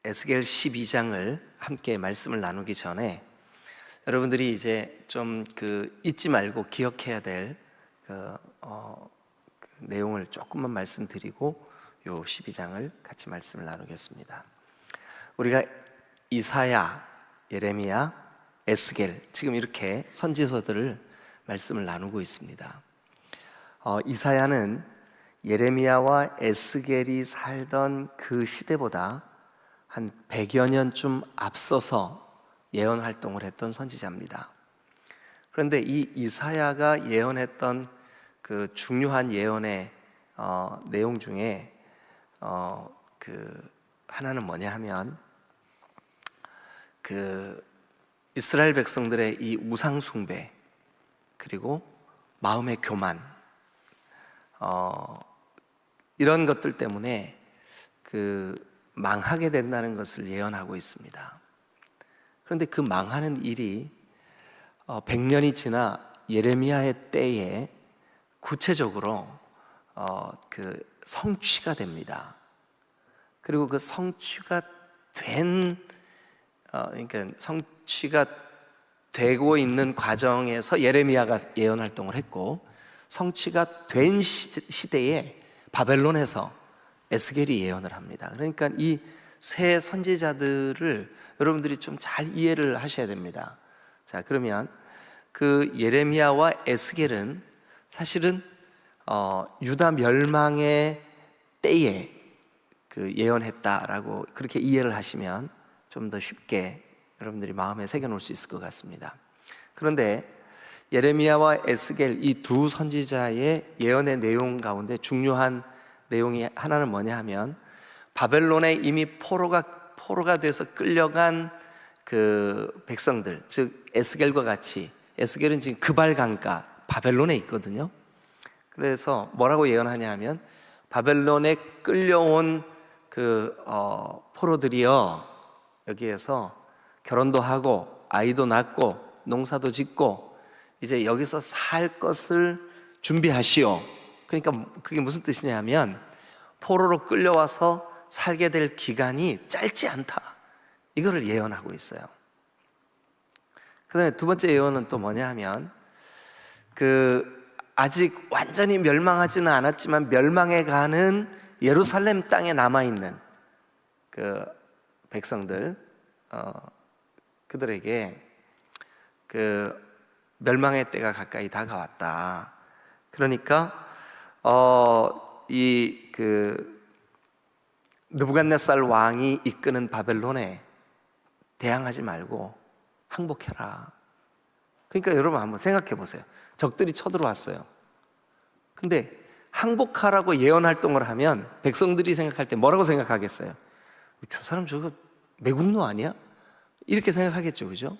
에스겔 12장을 함께 말씀을 나누기 전에 여러분들이 이제 좀 잊지 말고 기억해야 될 내용을 조금만 말씀드리고 요 12장을 같이 말씀을 나누겠습니다. 우리가 이사야, 예레미야, 에스겔 지금 이렇게 선지서들을 말씀을 나누고 있습니다. 이사야는 예레미야와 에스겔이 살던 그 시대보다 한 100여 년쯤 앞서서 예언 활동을 했던 선지자입니다. 그런데 이 이사야가 예언했던 그 중요한 예언의 내용 중에 하나는 뭐냐 하면 이스라엘 백성들의 이 우상 숭배 그리고 마음의 교만 이런 것들 때문에 망하게 된다는 것을 예언하고 있습니다. 그런데 그 망하는 일이 100년이 지나 예레미야의 때에 구체적으로 성취가 됩니다. 그리고 그 성취가 되고 있는 과정에서 예레미야가 예언 활동을 했고, 성취가 된 시대에 바벨론에서 에스겔이 예언을 합니다. 그러니까 이 세 선지자들을 여러분들이 좀 잘 이해를 하셔야 됩니다. 자, 그러면 그 예레미야와 에스겔은 사실은 유다 멸망의 때에 예언했다라고 그렇게 이해를 하시면 좀 더 쉽게 여러분들이 마음에 새겨놓을 수 있을 것 같습니다. 그런데 예레미야와 에스겔 이 두 선지자의 예언의 내용 가운데 중요한 내용이 하나는 뭐냐 하면, 바벨론에 이미 포로가 돼서 끌려간 그 백성들, 즉 에스겔과 같이, 에스겔은 지금 그발 강가 바벨론에 있거든요. 그래서 뭐라고 예언하냐 하면, 바벨론에 끌려온 포로들이여 여기에서 결혼도 하고 아이도 낳고 농사도 짓고 이제 여기서 살 것을 준비하시오. 그러니까 그게 무슨 뜻이냐 하면, 포로로 끌려와서 살게 될 기간이 짧지 않다, 이거를 예언하고 있어요. 그 다음에 두 번째 예언은 또 뭐냐 하면, 아직 완전히 멸망하지는 않았지만 멸망해 가는 예루살렘 땅에 남아있는 그 백성들, 그들에게 멸망의 때가 가까이 다가왔다. 그러니까 느부갓네살 왕이 이끄는 바벨론에 대항하지 말고 항복해라. 그러니까 여러분 한번 생각해 보세요. 적들이 쳐들어왔어요. 근데 항복하라고 예언 활동을 하면 백성들이 생각할 때 뭐라고 생각하겠어요? 저 사람 저거 매국노 아니야? 이렇게 생각하겠죠, 그죠?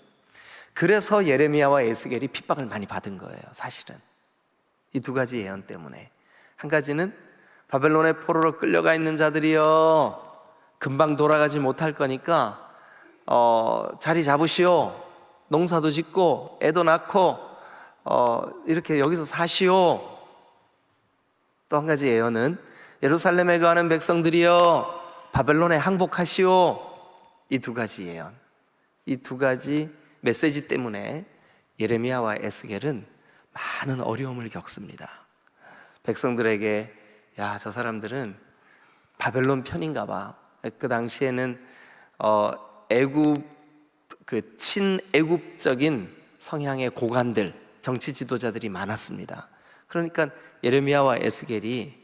그래서 예레미야와 에스겔이 핍박을 많이 받은 거예요, 사실은. 이 두 가지 예언 때문에. 한 가지는 바벨론의 포로로 끌려가 있는 자들이여 금방 돌아가지 못할 거니까 자리 잡으시오. 농사도 짓고 애도 낳고 이렇게 여기서 사시오. 또 한 가지 예언은 예루살렘에 거하는 백성들이여 바벨론에 항복하시오. 이 두 가지 예언, 이 두 가지 메시지 때문에 예레미야와 에스겔은 많은 어려움을 겪습니다. 백성들에게 야, 저 사람들은 바벨론 편인가 봐. 그 당시에는 친애굽적인 성향의 고관들, 정치 지도자들이 많았습니다. 그러니까 예레미야와 에스겔이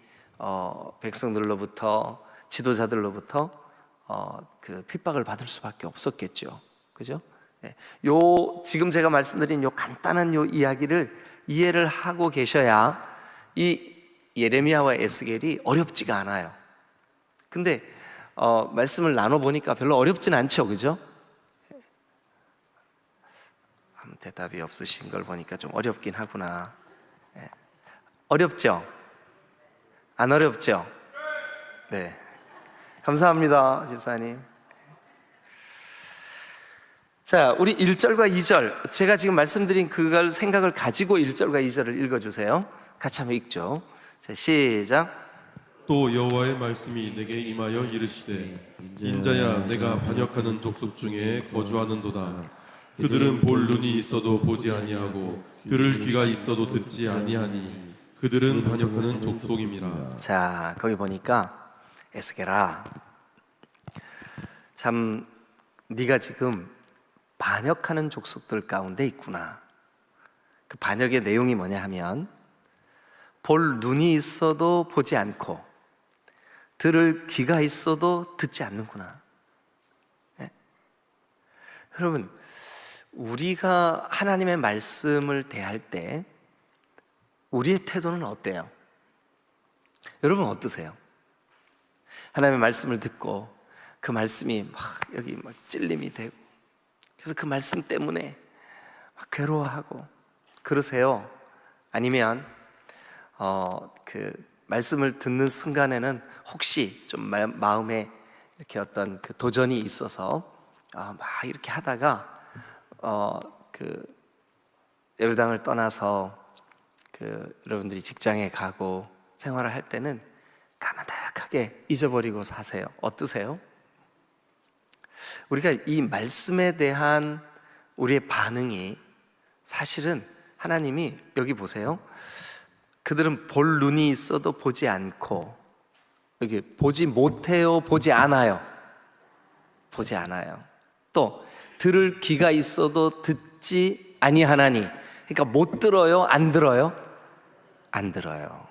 백성들로부터, 지도자들로부터 핍박을 받을 수밖에 없었겠죠. 그죠? 네. 지금 제가 말씀드린 간단한 이야기를 이해를 하고 계셔야 이 예레미야와 에스겔이 어렵지가 않아요. 근데 말씀을 나눠보니까 별로 어렵진 않죠, 그죠? 대답이 없으신 걸 보니까 좀 어렵긴 하구나. 어렵죠? 안 어렵죠? 네, 감사합니다, 집사님. 자, 우리 1절과 2절, 제가 지금 말씀드린 그걸 생각을 가지고 1절과 2절을 읽어주세요. 같이 한번 읽죠. 자, 시작. 또 여호와의 말씀이 내게 임하여 이르시되 인자야 내가 반역하는 족속 중에 거주하는도다. 그들은 볼 눈이 있어도 보지 아니하고 들을 귀가 있어도 듣지 아니하니 그들은 반역하는 족속임이라. 자, 거기 보니까 에스겔아, 참 네가 지금 반역하는 족속들 가운데 있구나. 그 반역의 내용이 뭐냐 하면 볼 눈이 있어도 보지 않고 들을 귀가 있어도 듣지 않는구나. 네? 여러분, 우리가 하나님의 말씀을 대할 때 우리의 태도는 어때요? 여러분 어떠세요? 하나님의 말씀을 듣고 그 말씀이 막 여기 막 찔림이 되고 그래서 그 말씀 때문에 막 괴로워하고 그러세요? 아니면 그 말씀을 듣는 순간에는 혹시 좀 마음에 이렇게 어떤 그 도전이 있어서 막 이렇게 하다가 그 예배당을 떠나서 그 여러분들이 직장에 가고 생활을 할 때는 까마득하게 잊어버리고 사세요. 어떠세요? 우리가 이 말씀에 대한 우리의 반응이 사실은 하나님이 여기 보세요. 그들은 볼 눈이 있어도 보지 않고 여기 보지 못해요, 보지 않아요. 보지 않아요. 또 들을 귀가 있어도 듣지 아니하나니, 그러니까 못 들어요, 안 들어요? 안 들어요.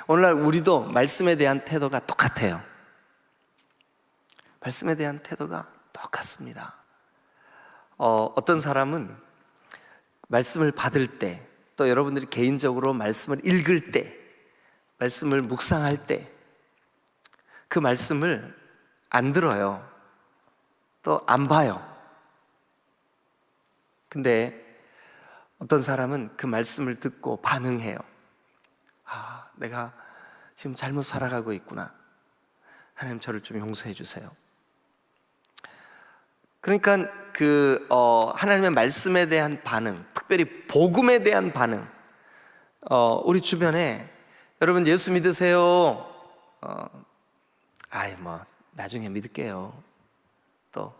오늘날 우리도 말씀에 대한 태도가 똑같아요. 말씀에 대한 태도가 똑같습니다. 어떤 사람은 말씀을 받을 때, 또 여러분들이 개인적으로 말씀을 읽을 때, 말씀을 묵상할 때 그 말씀을 안 들어요. 또 안 봐요. 근데 어떤 사람은 그 말씀을 듣고 반응해요. 아, 내가 지금 잘못 살아가고 있구나. 하나님 저를 좀 용서해 주세요. 그러니까 하나님의 말씀에 대한 반응, 특별히 복음에 대한 반응, 우리 주변에 여러분 예수 믿으세요? 나중에 믿을게요. 또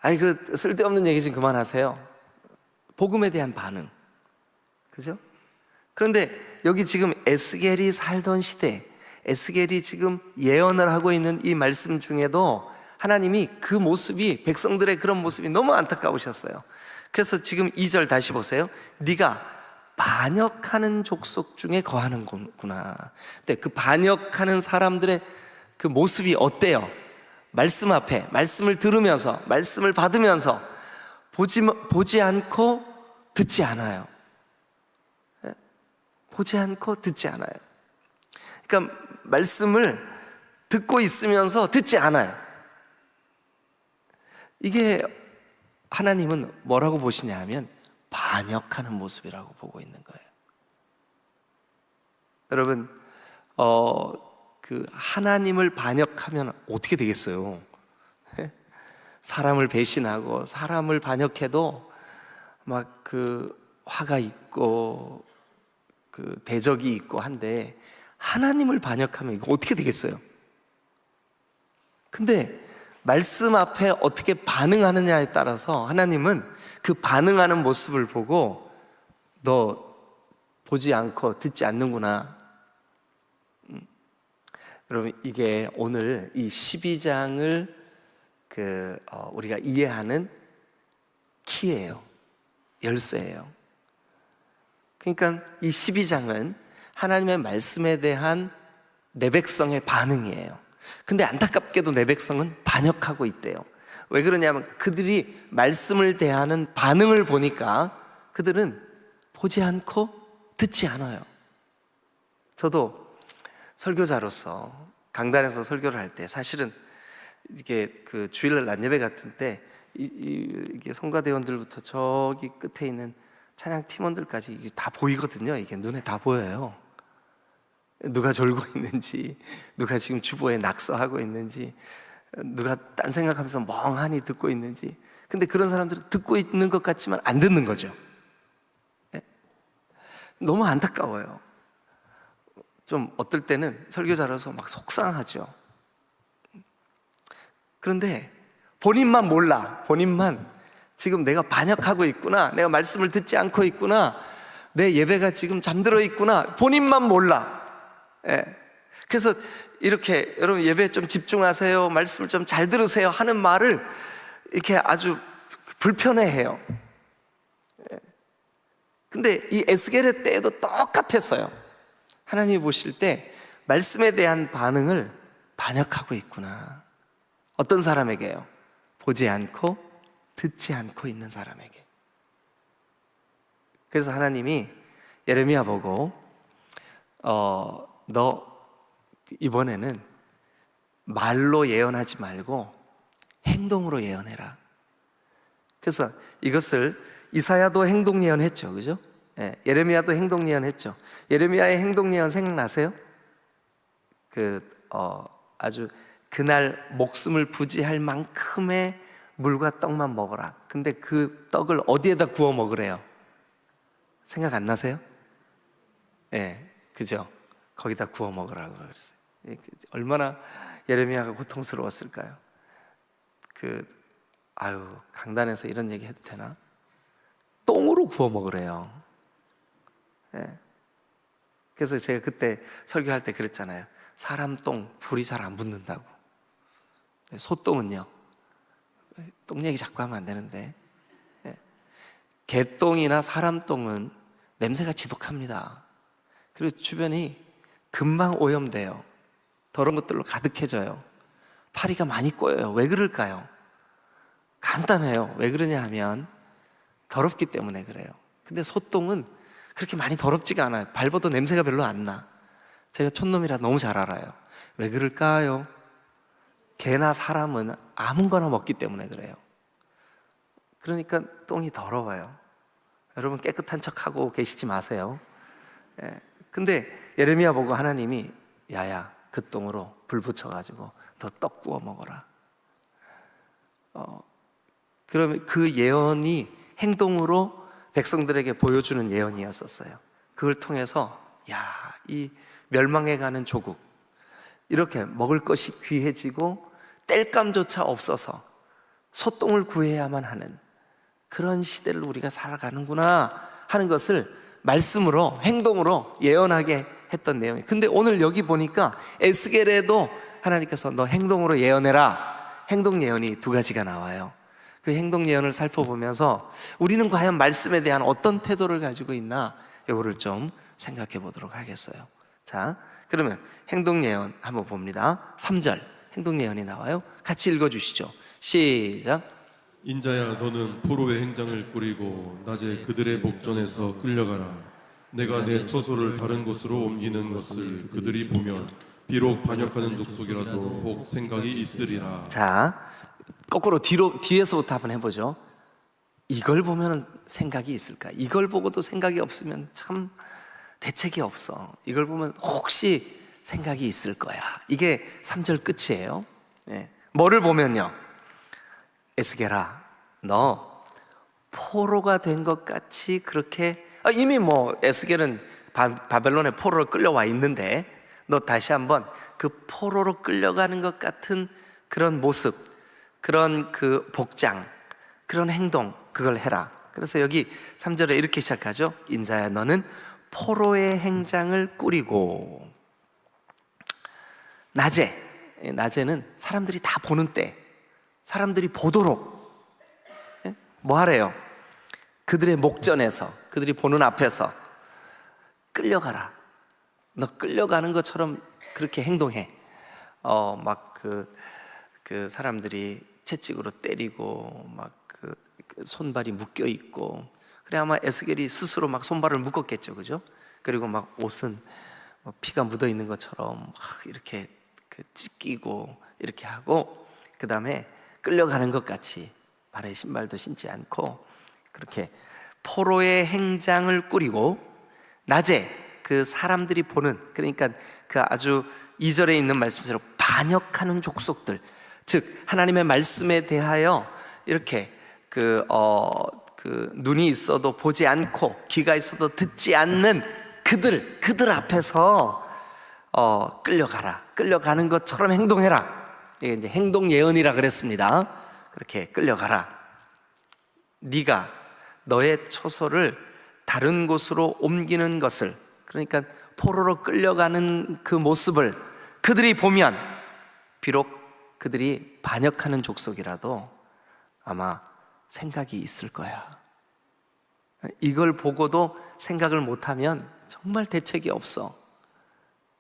그 쓸데없는 얘기 좀 그만하세요. 복음에 대한 반응, 그죠? 그런데 여기 지금 에스겔이 살던 시대, 에스겔이 지금 예언을 하고 있는 이 말씀 중에도 하나님이 그 모습이, 백성들의 그런 모습이 너무 안타까우셨어요. 그래서 지금 2절 다시 보세요. 네가 반역하는 족속 중에 거하는구나. 근데 그 반역하는 사람들의 그 모습이 어때요? 말씀 앞에, 말씀을 들으면서, 말씀을 받으면서 보지 않고 듣지 않아요. 보지 않고 듣지 않아요. 그러니까 말씀을 듣고 있으면서 듣지 않아요. 이게 하나님은 뭐라고 보시냐 하면 반역하는 모습이라고 보고 있는 거예요. 여러분, 그 하나님을 반역하면 어떻게 되겠어요? 사람을 배신하고 사람을 반역해도 막 그 화가 있고 그 대적이 있고 한데 하나님을 반역하면 이거 어떻게 되겠어요? 근데 말씀 앞에 어떻게 반응하느냐에 따라서 하나님은 그 반응하는 모습을 보고 너 보지 않고 듣지 않는구나. 여러분, 이게 오늘 이 12장을 우리가 이해하는 키예요. 열쇠예요. 그러니까 이 12장은 하나님의 말씀에 대한 내 백성의 반응이에요. 근데 안타깝게도 내 백성은 반역하고 있대요. 왜 그러냐면 그들이 말씀을 대하는 반응을 보니까 그들은 보지 않고 듣지 않아요. 저도 설교자로서 강단에서 설교를 할 때 사실은 이게 그 주일날 낮예배 같은 때 이게 성가대원들부터 저기 끝에 있는 찬양 팀원들까지 이게 다 보이거든요. 이게 눈에 다 보여요. 누가 졸고 있는지, 누가 지금 주보에 낙서하고 있는지, 누가 딴 생각하면서 멍하니 듣고 있는지. 근데 그런 사람들은 듣고 있는 것 같지만 안 듣는 거죠. 너무 안타까워요. 좀 어떨 때는 설교자라서 막 속상하죠. 그런데 본인만 몰라. 본인만 지금 내가 반역하고 있구나, 내가 말씀을 듣지 않고 있구나, 내 예배가 지금 잠들어 있구나, 본인만 몰라. 예. 그래서 이렇게 여러분 예배에 좀 집중하세요, 말씀을 좀 잘 들으세요 하는 말을 이렇게 아주 불편해해요. 예. 근데 이 에스겔의 때에도 똑같았어요. 하나님이 보실 때 말씀에 대한 반응을 반역하고 있구나. 어떤 사람에게요? 보지 않고 듣지 않고 있는 사람에게. 그래서 하나님이 예레미야 보고 너 이번에는 말로 예언하지 말고 행동으로 예언해라. 그래서 이것을 이사야도 행동 예언했죠, 그죠? 예, 예레미야도 행동 예언했죠. 예레미야의 행동 예언 생각나세요? 아주 그날 목숨을 부지할 만큼의 물과 떡만 먹어라. 근데 그 떡을 어디에다 구워 먹으래요? 생각 안 나세요? 예, 그죠? 거기다 구워 먹으라고 그랬어요. 얼마나 예레미야가 고통스러웠을까요? 강단에서 이런 얘기 해도 되나? 똥으로 구워 먹으래요. 예. 그래서 제가 그때 설교할 때 그랬잖아요. 사람 똥 불이 잘 안 붙는다고. 소똥은요, 똥 얘기 자꾸 하면 안 되는데, 예. 개똥이나 사람 똥은 냄새가 지독합니다. 그리고 주변이 금방 오염돼요. 더러운 것들로 가득해져요. 파리가 많이 꼬여요. 왜 그럴까요? 간단해요. 왜 그러냐 하면 더럽기 때문에 그래요. 근데 소똥은 그렇게 많이 더럽지가 않아요. 밟아도 냄새가 별로 안 나. 제가 촌놈이라 너무 잘 알아요. 왜 그럴까요? 개나 사람은 아무거나 먹기 때문에 그래요. 그러니까 똥이 더러워요. 여러분 깨끗한 척하고 계시지 마세요. 예. 근데 예레미야 보고 하나님이 야야 그 똥으로 불 붙여가지고 더 떡 구워 먹어라. 그러면 그 예언이 행동으로 백성들에게 보여주는 예언이었었어요. 그걸 통해서 이 멸망해가는 조국, 이렇게 먹을 것이 귀해지고 땔감조차 없어서 소똥을 구해야만 하는 그런 시대를 우리가 살아가는구나 하는 것을 말씀으로, 행동으로 예언하게 했던 내용이에요. 근데 오늘 여기 보니까 에스겔에도 하나님께서 너 행동으로 예언해라. 행동 예언이 두 가지가 나와요. 그 행동 예언을 살펴보면서 우리는 과연 말씀에 대한 어떤 태도를 가지고 있나, 이거를 좀 생각해 보도록 하겠어요. 자, 그러면 행동 예언 한번 봅니다. 3절 행동 예언이 나와요. 같이 읽어주시죠. 시작. 인자야 너는 포로의 행장을 꾸리고 낮에 그들의 목전에서 끌려가라. 내가 내 처소를 다른 곳으로 옮기는 것을 그들이 보면 비록 반역하는 족속이라도 혹 생각이 있으리라. 자, 거꾸로 뒤에서부터 한번 해보죠. 이걸 보면 생각이 있을까? 이걸 보고도 생각이 없으면 참 대책이 없어. 이걸 보면 혹시 생각이 있을 거야. 이게 3절 끝이에요. 네. 뭐를 보면요, 에스겔아 너 포로가 된 것 같이 그렇게 이미 에스겔은 바벨론의 포로로 끌려와 있는데 너 다시 한번 그 포로로 끌려가는 것 같은 그런 모습, 그런 그 복장, 그런 행동, 그걸 해라. 그래서 여기 3절에 이렇게 시작하죠. 인자야 너는 포로의 행장을 꾸리고. 낮에는 사람들이 다 보는 때, 사람들이 보도록 뭐 하래요? 그들의 목전에서, 그들이 보는 앞에서 끌려가라. 너 끌려가는 것처럼 그렇게 행동해. 그 사람들이 채찍으로 때리고 그 손발이 묶여 있고, 그래 아마 에스겔이 스스로 막 손발을 묶었겠죠, 그죠? 그리고 막 옷은 피가 묻어 있는 것처럼 막 이렇게 찢기고 이렇게 하고, 그 다음에 끌려가는 것 같이 발에 신발도 신지 않고 그렇게 포로의 행장을 꾸리고, 낮에 그 사람들이 보는, 그러니까 그 아주 2절에 있는 말씀처럼 반역하는 족속들, 즉 하나님의 말씀에 대하여 이렇게 눈이 있어도 보지 않고 귀가 있어도 듣지 않는 그들 앞에서 끌려가라. 끌려가는 것처럼 행동해라. 이게 이제 행동 예언이라 그랬습니다. 그렇게 끌려가라. 네가 너의 초소를 다른 곳으로 옮기는 것을, 그러니까 포로로 끌려가는 그 모습을 그들이 보면 비록 그들이 반역하는 족속이라도 아마 생각이 있을 거야. 이걸 보고도 생각을 못하면 정말 대책이 없어.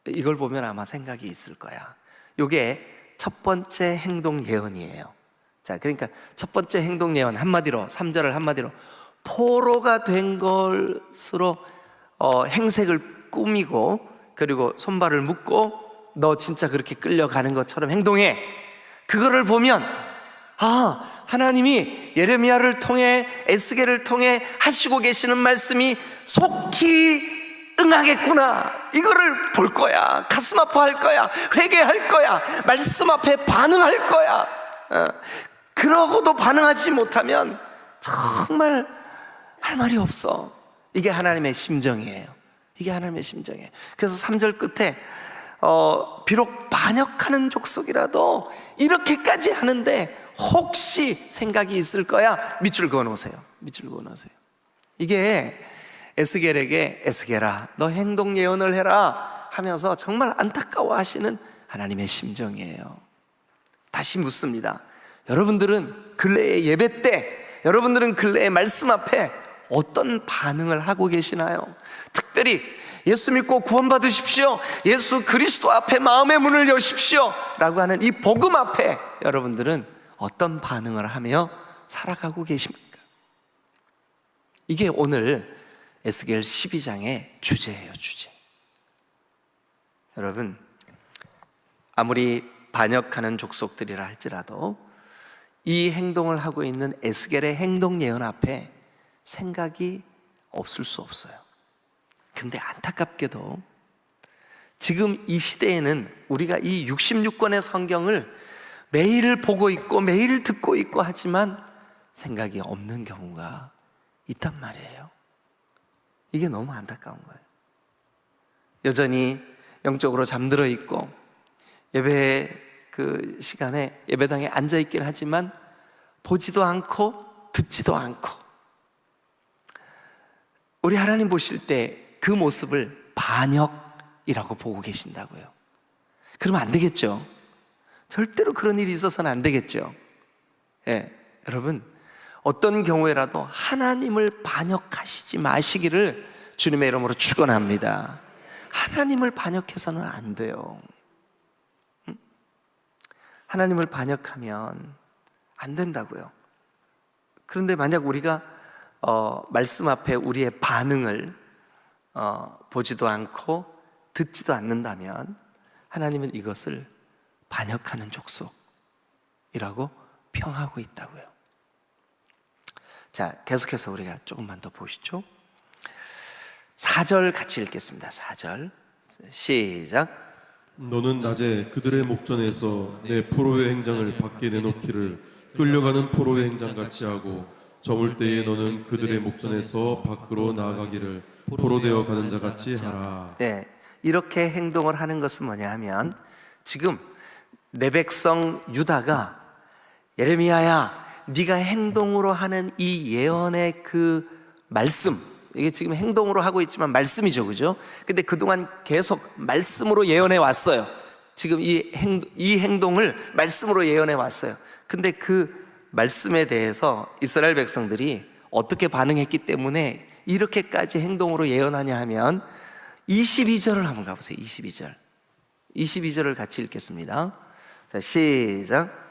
이걸 보면 아마 생각이 있을 거야. 이게 첫 번째 행동 예언이에요. 자, 그러니까 첫 번째 행동 예언 한마디로 3절을 한마디로 포로가 된 것으로 행색을 꾸미고 그리고 손발을 묶고 너 진짜 그렇게 끌려가는 것처럼 행동해. 그거를 보면 하나님이 예레미야를 통해 에스겔을 통해 하시고 계시는 말씀이 속히 응하겠구나. 이거를 볼 거야. 가슴 아파할 거야. 회개할 거야. 말씀 앞에 반응할 거야. 그러고도 반응하지 못하면 정말 할 말이 없어. 이게 하나님의 심정이에요. 이게 하나님의 심정이에요. 그래서 3절 끝에 비록 반역하는 족속이라도 이렇게까지 하는데 혹시 생각이 있을 거야. 밑줄 그어 놓으세요. 밑줄 그어 놓으세요. 이게 에스겔에게 에스겔아 너 행동 예언을 해라 하면서 정말 안타까워 하시는 하나님의 심정이에요. 다시 묻습니다. 여러분들은 근래의 예배 때, 여러분들은 근래의 말씀 앞에 어떤 반응을 하고 계시나요? 특별히 예수 믿고 구원받으십시오, 예수 그리스도 앞에 마음의 문을 여십시오 라고 하는 이 복음 앞에 여러분들은 어떤 반응을 하며 살아가고 계십니까? 이게 오늘 에스겔 12장의 주제예요. 주제. 여러분, 아무리 반역하는 족속들이라 할지라도 이 행동을 하고 있는 에스겔의 행동 예언 앞에 생각이 없을 수 없어요. 근데 안타깝게도 지금 이 시대에는 우리가 이 66권의 성경을 매일 보고 있고 매일 듣고 있고 하지만 생각이 없는 경우가 있단 말이에요. 이게 너무 안타까운 거예요. 여전히 영적으로 잠들어 있고 예배 그 시간에 예배당에 앉아 있긴 하지만 보지도 않고 듣지도 않고, 우리 하나님 보실 때 그 모습을 반역이라고 보고 계신다고요. 그러면 안 되겠죠. 절대로 그런 일이 있어서는 안 되겠죠. 여러분, 어떤 경우에라도 하나님을 반역하시지 마시기를 주님의 이름으로 축원합니다. 하나님을 반역해서는 안 돼요. 하나님을 반역하면 안 된다고요. 그런데 만약 우리가 말씀 앞에 우리의 반응을 보지도 않고 듣지도 않는다면 하나님은 이것을 반역하는 족속이라고 평하고 있다고요. 자, 계속해서 우리가 조금만 더 보시죠. 4절 같이 읽겠습니다. 4절 시작. 너는 낮에 그들의 목전에서 내 포로의 행장을 밖에 내놓기를 끌려가는 포로의 행장같이 하고 저물 때에 너는 그들의 목전에서 밖으로 나아가기를 포로되어 가는 자같이 하라. 네, 이렇게 행동을 하는 것은 뭐냐 하면 지금 내 백성 유다가 예레미야야 네가 행동으로 하는 이 예언의 그 말씀, 이게 지금 행동으로 하고 있지만 말씀이죠, 그죠? 근데 그동안 계속 말씀으로 예언해 왔어요. 지금 이 행동을 말씀으로 예언해 왔어요. 근데 그 말씀에 대해서 이스라엘 백성들이 어떻게 반응했기 때문에 이렇게까지 행동으로 예언하냐 하면 22절을 한번 가보세요. 22절을 같이 읽겠습니다. 자, 시작.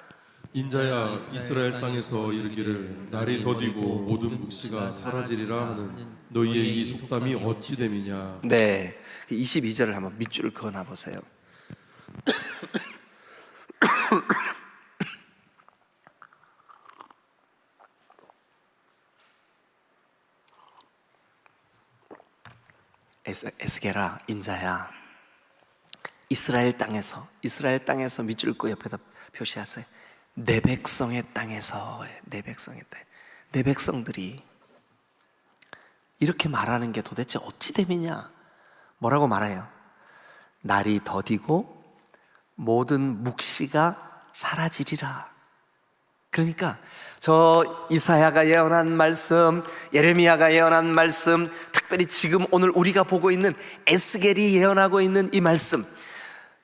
인자야 이스라엘 땅에서 이르기를 날이 더디고 모든 묵시가 사라지리라 하는 너희의 이 속담이 어찌 됨이냐. 네, 22절을 한번 밑줄을 그어놔 보세요. 에스겔아, 인자야, 이스라엘 땅에서 밑줄 긋고 옆에다 표시하세요. 내 백성의 땅에서, 내 백성의 땅, 내 백성들이 이렇게 말하는 게 도대체 어찌 됨이냐? 뭐라고 말해요? 날이 더디고 모든 묵시가 사라지리라. 그러니까 저 이사야가 예언한 말씀, 예레미야가 예언한 말씀, 특별히 지금 오늘 우리가 보고 있는 에스겔이 예언하고 있는 이 말씀,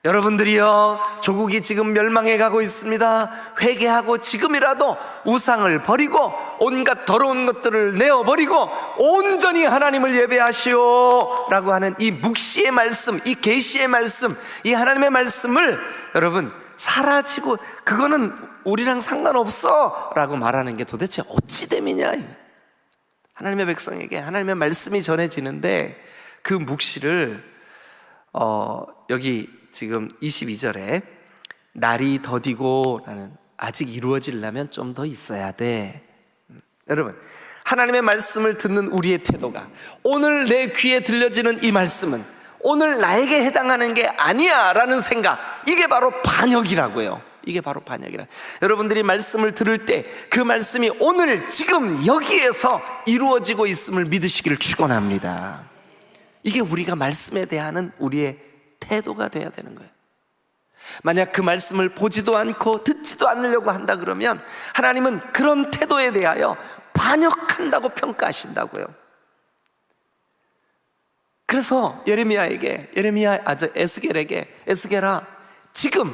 여러분들이요, 조국이 지금 멸망해 가고 있습니다. 회개하고 지금이라도 우상을 버리고 온갖 더러운 것들을 내어버리고 온전히 하나님을 예배하시오 라고 하는 이 묵시의 말씀, 이 계시의 말씀, 이 하나님의 말씀을 여러분 사라지고 그거는 우리랑 상관없어 라고 말하는 게 도대체 어찌 됨이냐. 하나님의 백성에게 하나님의 말씀이 전해지는데 그 묵시를 여기 지금 22절에 날이 더디고 라는, 아직 이루어지려면 좀 더 있어야 돼. 여러분, 하나님의 말씀을 듣는 우리의 태도가, 오늘 내 귀에 들려지는 이 말씀은 오늘 나에게 해당하는 게 아니야 라는 생각, 이게 바로 반역이라고요. 이게 바로 반역이라. 여러분들이 말씀을 들을 때 그 말씀이 오늘 지금 여기에서 이루어지고 있음을 믿으시기를 축원합니다. 이게 우리가 말씀에 대한 우리의 태도가 돼야 되는 거예요. 만약 그 말씀을 보지도 않고 듣지도 않으려고 한다 그러면 하나님은 그런 태도에 대하여 반역한다고 평가하신다고요. 그래서 에스겔에게, 에스겔아, 지금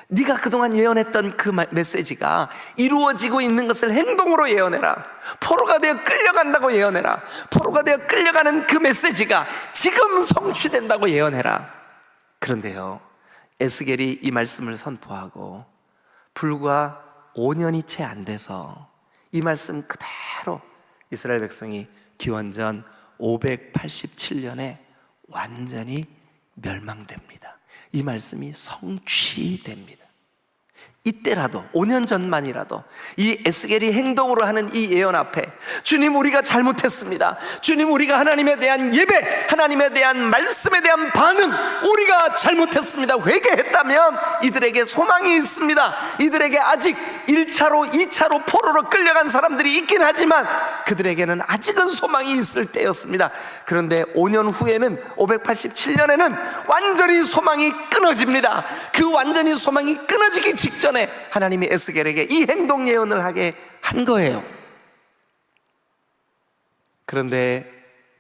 네가 그동안 예언했던 그 메시지가 이루어지고 있는 것을 행동으로 예언해라. 포로가 되어 끌려간다고 예언해라. 포로가 되어 끌려가는 그 메시지가 지금 성취된다고 예언해라. 그런데요, 에스겔이 이 말씀을 선포하고 불과 5년이 채 안 돼서 이 말씀 그대로 이스라엘 백성이 기원전 587년에 완전히 멸망됩니다. 이 말씀이 성취됩니다. 이때라도, 5년 전만이라도 이 에스겔이 행동으로 하는 이 예언 앞에, 주님 우리가 잘못했습니다, 주님 우리가 하나님에 대한 예배, 하나님에 대한 말씀에 대한 반응, 우리가 잘못했습니다, 회개했다면 이들에게 소망이 있습니다. 이들에게 아직 1차로 2차로 포로로 끌려간 사람들이 있긴 하지만 그들에게는 아직은 소망이 있을 때였습니다. 그런데 5년 후에는, 587년에는 완전히 소망이 끊어집니다. 그 완전히 소망이 끊어지기 직전에 하나님이 에스겔에게 이 행동 예언을 하게 한 거예요. 그런데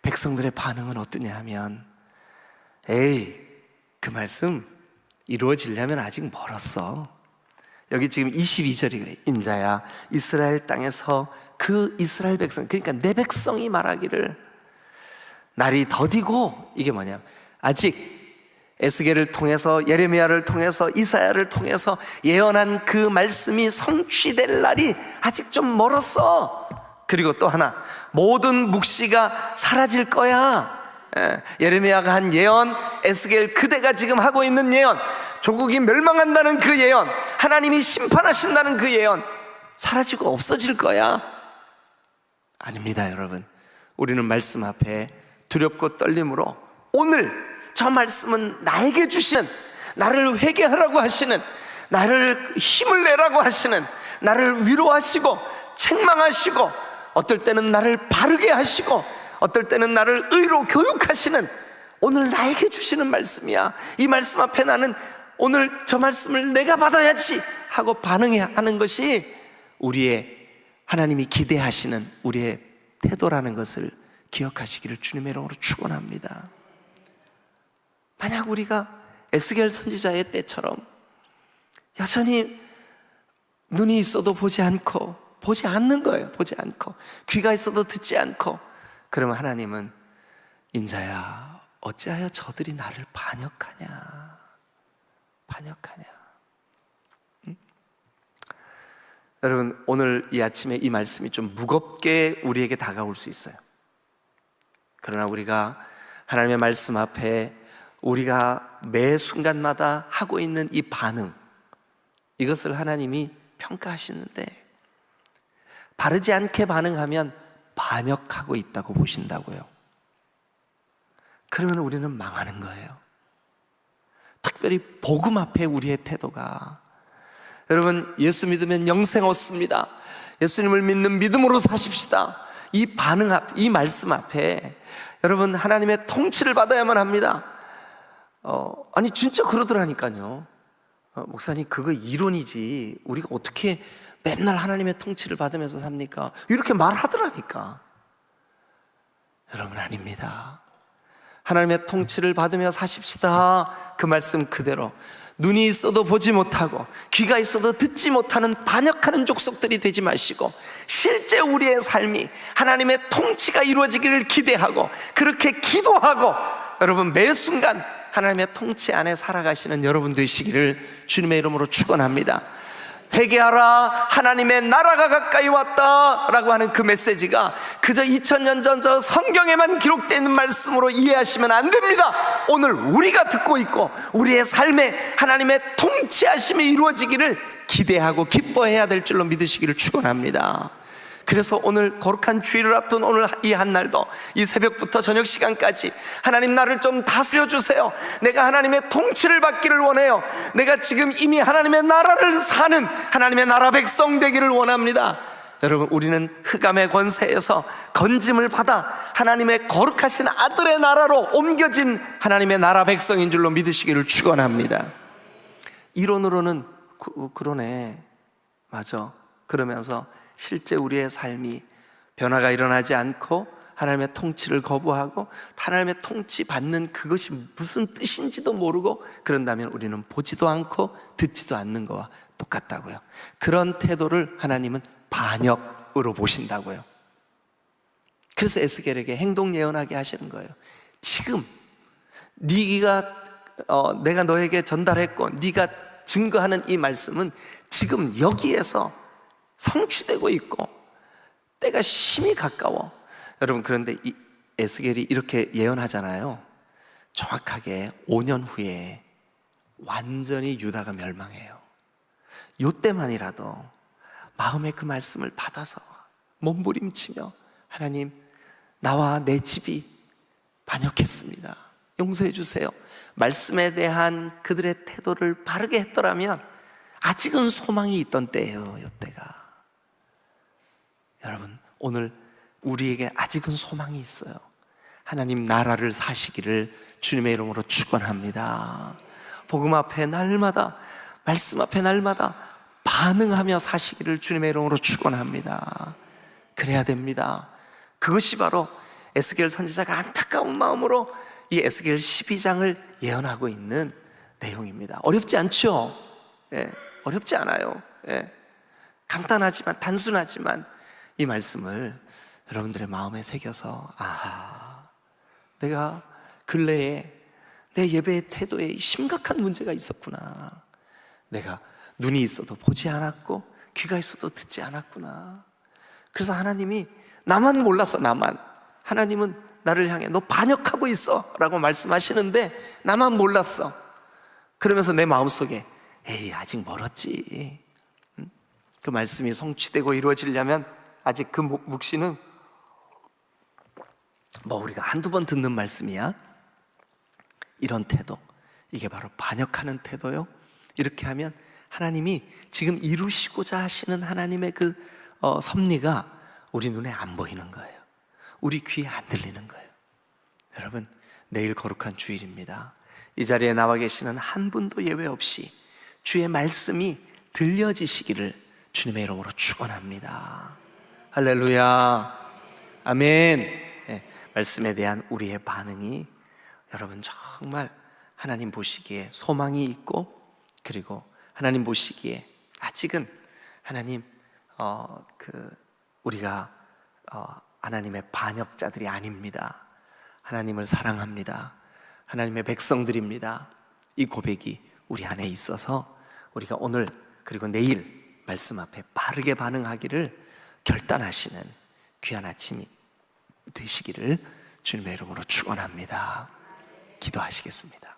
백성들의 반응은 어떠냐 하면, 에이, 그 말씀 이루어지려면 아직 멀었어. 여기 지금 22절이 그래. 인자야, 이스라엘 땅에서 그 이스라엘 백성, 그러니까 내 백성이 말하기를 날이 더디고, 이게 뭐냐, 아직 에스겔을 통해서, 예레미야를 통해서, 이사야를 통해서 예언한 그 말씀이 성취될 날이 아직 좀 멀었어. 그리고 또 하나, 모든 묵시가 사라질 거야. 예레미야가 한 예언, 에스겔 그대가 지금 하고 있는 예언, 조국이 멸망한다는 그 예언, 하나님이 심판하신다는 그 예언, 사라지고 없어질 거야. 아닙니다, 여러분. 우리는 말씀 앞에 두렵고 떨림으로, 오늘 저 말씀은 나에게 주시는, 나를 회개하라고 하시는, 나를 힘을 내라고 하시는, 나를 위로하시고 책망하시고, 어떨 때는 나를 바르게 하시고, 어떨 때는 나를 의로 교육하시는, 오늘 나에게 주시는 말씀이야. 이 말씀 앞에 나는 오늘 저 말씀을 내가 받아야지 하고 반응해야 하는 것이 우리의, 하나님이 기대하시는 우리의 태도라는 것을 기억하시기를 주님의 이름으로 축원합니다. 만약 우리가 에스겔 선지자의 때처럼 여전히 눈이 있어도 보지 않고, 보지 않는 거예요. 보지 않고, 귀가 있어도 듣지 않고, 그러면 하나님은, 인자야, 어찌하여 저들이 나를 반역하냐. 응? 여러분, 오늘 이 아침에 이 말씀이 좀 무겁게 우리에게 다가올 수 있어요. 그러나 우리가 하나님의 말씀 앞에 우리가 매 순간마다 하고 있는 이 반응, 이것을 하나님이 평가하시는데, 바르지 않게 반응하면 반역하고 있다고 보신다고요. 그러면 우리는 망하는 거예요. 특별히 복음 앞에 우리의 태도가, 여러분, 예수 믿으면 영생 얻습니다, 예수님을 믿는 믿음으로 사십시다, 이 반응 앞, 이 말씀 앞에 여러분 하나님의 통치를 받아야만 합니다. 아니 진짜 그러더라니까요. 목사님 그거 이론이지 우리가 어떻게 맨날 하나님의 통치를 받으면서 삽니까? 이렇게 말하더라니까. 여러분 아닙니다. 하나님의 통치를 받으며 사십시다. 그 말씀 그대로 눈이 있어도 보지 못하고 귀가 있어도 듣지 못하는 반역하는 족속들이 되지 마시고 실제 우리의 삶이 하나님의 통치가 이루어지기를 기대하고 그렇게 기도하고 여러분 매 순간 하나님의 통치 안에 살아가시는 여러분 되시기를 주님의 이름으로 축원합니다. 회개하라 하나님의 나라가 가까이 왔다 라고 하는 그 메시지가 그저 2000년 전 저 성경에만 기록되어 있는 말씀으로 이해하시면 안 됩니다. 오늘 우리가 듣고 있고 우리의 삶에 하나님의 통치하심이 이루어지기를 기대하고 기뻐해야 될 줄로 믿으시기를 축원합니다. 그래서 오늘 거룩한 주일을 앞둔 오늘 이 한날도 이 새벽부터 저녁 시간까지 하나님 나를 좀 다스려 주세요. 내가 하나님의 통치를 받기를 원해요. 내가 지금 이미 하나님의 나라를 사는 하나님의 나라 백성 되기를 원합니다. 여러분 우리는 흑암의 권세에서 건짐을 받아 하나님의 거룩하신 아들의 나라로 옮겨진 하나님의 나라 백성인 줄로 믿으시기를 축원합니다. 이론으로는 그러네 맞아. 그러면서 실제 우리의 삶이 변화가 일어나지 않고 하나님의 통치를 거부하고 하나님의 통치 받는 그것이 무슨 뜻인지도 모르고 그런다면 우리는 보지도 않고 듣지도 않는 거와 똑같다고요. 그런 태도를 하나님은 반역으로 보신다고요. 그래서 에스겔에게 행동 예언하게 하시는 거예요. 지금 내가 너에게 전달했고 네가 증거하는 이 말씀은 지금 여기에서 성취되고 있고 때가 심히 가까워. 여러분 그런데 이 에스겔이 이렇게 예언하잖아요. 정확하게 5년 후에 완전히 유다가 멸망해요. 요때만이라도 마음에 그 말씀을 받아서 몸부림치며 하나님 나와 내 집이 반역했습니다. 용서해 주세요. 말씀에 대한 그들의 태도를 바르게 했더라면 아직은 소망이 있던 때예요. 요때가. 여러분 오늘 우리에게 아직은 소망이 있어요. 하나님 나라를 사시기를 주님의 이름으로 축원합니다. 복음 앞에 날마다 말씀 앞에 날마다 반응하며 사시기를 주님의 이름으로 축원합니다. 그래야 됩니다. 그것이 바로 에스겔 선지자가 안타까운 마음으로 이 에스겔 12장을 예언하고 있는 내용입니다. 어렵지 않죠? 예, 어렵지 않아요. 예, 간단하지만 단순하지만 이 말씀을 여러분들의 마음에 새겨서 아하, 내가 근래에 내 예배의 태도에 심각한 문제가 있었구나. 내가 눈이 있어도 보지 않았고 귀가 있어도 듣지 않았구나. 그래서 하나님이 나만 몰랐어. 나만. 하나님은 나를 향해 너 반역하고 있어 라고 말씀하시는데 나만 몰랐어. 그러면서 내 마음속에 에이 아직 멀었지. 그 말씀이 성취되고 이루어지려면 아직 그 묵시는 뭐 우리가 한두 번 듣는 말씀이야. 이런 태도, 이게 바로 반역하는 태도요. 이렇게 하면 하나님이 지금 이루시고자 하시는 하나님의 그 섭리가 우리 눈에 안 보이는 거예요. 우리 귀에 안 들리는 거예요. 여러분 내일 거룩한 주일입니다. 이 자리에 나와 계시는 한 분도 예외 없이 주의 말씀이 들려지시기를 주님의 이름으로 축원합니다. 할렐루야 아멘. 네, 말씀에 대한 우리의 반응이 여러분 정말 하나님 보시기에 소망이 있고 그리고 하나님 보시기에 아직은 하나님 우리가 하나님의 반역자들이 아닙니다. 하나님을 사랑합니다. 하나님의 백성들입니다. 이 고백이 우리 안에 있어서 우리가 오늘 그리고 내일 말씀 앞에 바르게 반응하기를 결단하시는 귀한 아침이 되시기를 주님의 이름으로 축원합니다. 기도하시겠습니다.